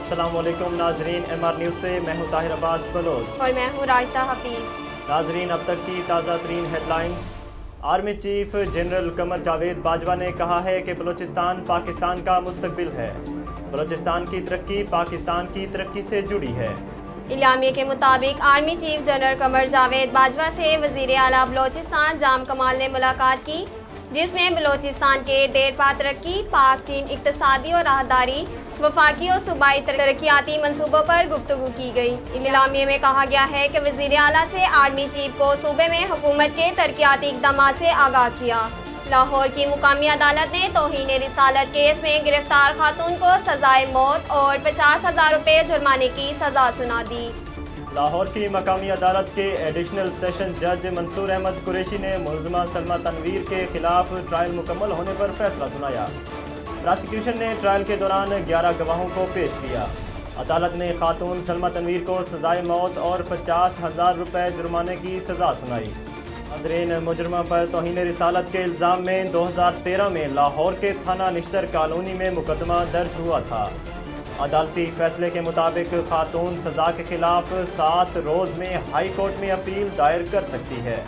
السلام علیکم ناظرین، ایم آر نیوز سے میں ہوں طاہر عباس بلوچ اور میں ہوں راجدہ حفیظ۔ ناظرین، اب تک کی تازہ ترین headlines. Army chief general Qamar Javed Bajwa نے کہا ہے کہ بلوچستان پاکستان کا مستقبل ہے۔ بلوچستان کی ترقی پاکستان کی ترقی سے جڑی ہے۔ اعلامیے کے مطابق army chief general Qamar Javed Bajwa سے وزیر اعلیٰ بلوچستان جام کمال نے ملاقات کی، جس میں بلوچستان کے دیرپا ترقی، پاک چین اقتصادی اور راہداری، وفاقی اور صوبائی ترقیاتی منصوبوں پر گفتگو کی گئی۔ اعلامیے میں کہا گیا ہے کہ وزیر اعلیٰ سے آرمی چیف کو صوبے میں حکومت کے ترقیاتی اقدامات سے آگاہ کیا۔ لاہور کی مقامی عدالت نے توہین رسالت کیس میں گرفتار خاتون کو سزائے موت اور 50,000 روپے جرمانے کی سزا سنا دی۔ لاہور کی مقامی عدالت کے ایڈیشنل سیشن جج منصور احمد قریشی نے ملزمہ سلمہ تنویر کے خلاف ٹرائل مکمل ہونے پر فیصلہ سنایا۔ پراسیکیوشن نے ٹرائل کے دوران 11 گواہوں کو پیش کیا۔ عدالت نے خاتون سلمہ تنویر کو سزائے موت اور 50,000 روپے جرمانے کی سزا سنائی۔ ناظرین، مجرمہ پر توہین رسالت کے الزام میں 2013 میں لاہور کے تھانہ نشتر کالونی میں مقدمہ درج ہوا تھا۔ عدالتی فیصلے کے مطابق خاتون سزا کے خلاف 7 روز میں ہائی کورٹ میں اپیل دائر کر سکتی ہے۔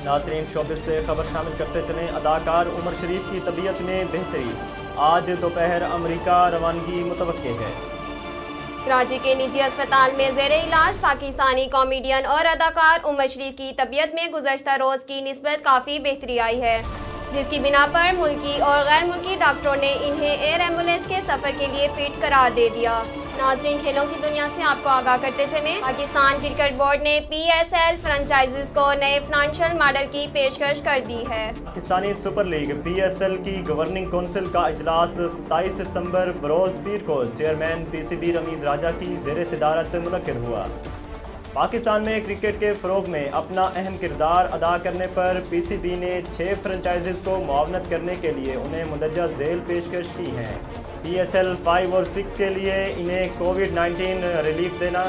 ناظرین، شوبز سے خبر شامل کرتے چلیں۔ اداکار عمر شریف کی طبیعت میں بہتری، آج دوپہر امریکہ روانگی متوقع ہے۔ کراچی کے نجی اسپتال میں زیر علاج پاکستانی کامیڈین اور اداکار عمر شریف کی طبیعت میں گزشتہ روز کی نسبت کافی بہتری آئی ہے، جس کی بنا پر ملکی اور غیر ملکی ڈاکٹروں نے انہیں ایئر ایمبولینس کے سفر کے لیے فٹ قرار دے دیا۔ ناظرین، کھیلوں کی دنیا سے آپ کو آگاہ کرتے چلیں۔ پاکستان کرکٹ بورڈ نے پی ایس ایل فرنچائزز کو نئے فنانشل ماڈل کی پیشکش کر دی ہے۔ Pakistani super league P S L کی گورننگ کونسل کا اجلاس 27 ستمبر بروز پیر کو chairman P C B Ramiz Raja کی زیر صدارت منعقد ہوا۔ پاکستان میں کرکٹ کے فروغ میں اپنا اہم کردار ادا کرنے پر پی سی بی نے 6 فرنچائزز کو معاونت کرنے کے لیے انہیں مندرجہ ذیل پیشکش کی ہیں۔ پی ایس ایل 5 اور 6 کے لیے انہیں کووڈ-19 ریلیف دینا،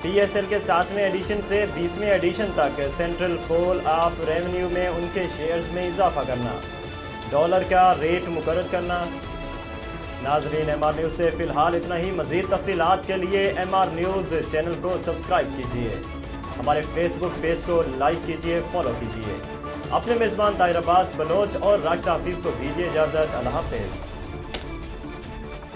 پی ایس ایل کے 7ویں ایڈیشن سے 20ویں ایڈیشن تک سینٹرل پول آف ریونیو میں ان کے شیئرز میں اضافہ کرنا، ڈالر کا ریٹ مقرر کرنا۔ ناظرین، ایم آر نیوز سے فی الحال اتنا ہی۔ مزید تفصیلات کے لیے ایم آر نیوز چینل کو سبسکرائب کیجیے، ہمارے فیس بک پیج کو لائک کیجیے، فالو کیجیے۔ اپنے میزبان طاہر عباس بلوچ اور راجدہ حفیظ کو دیجیے اجازت۔ اللہ حافظ۔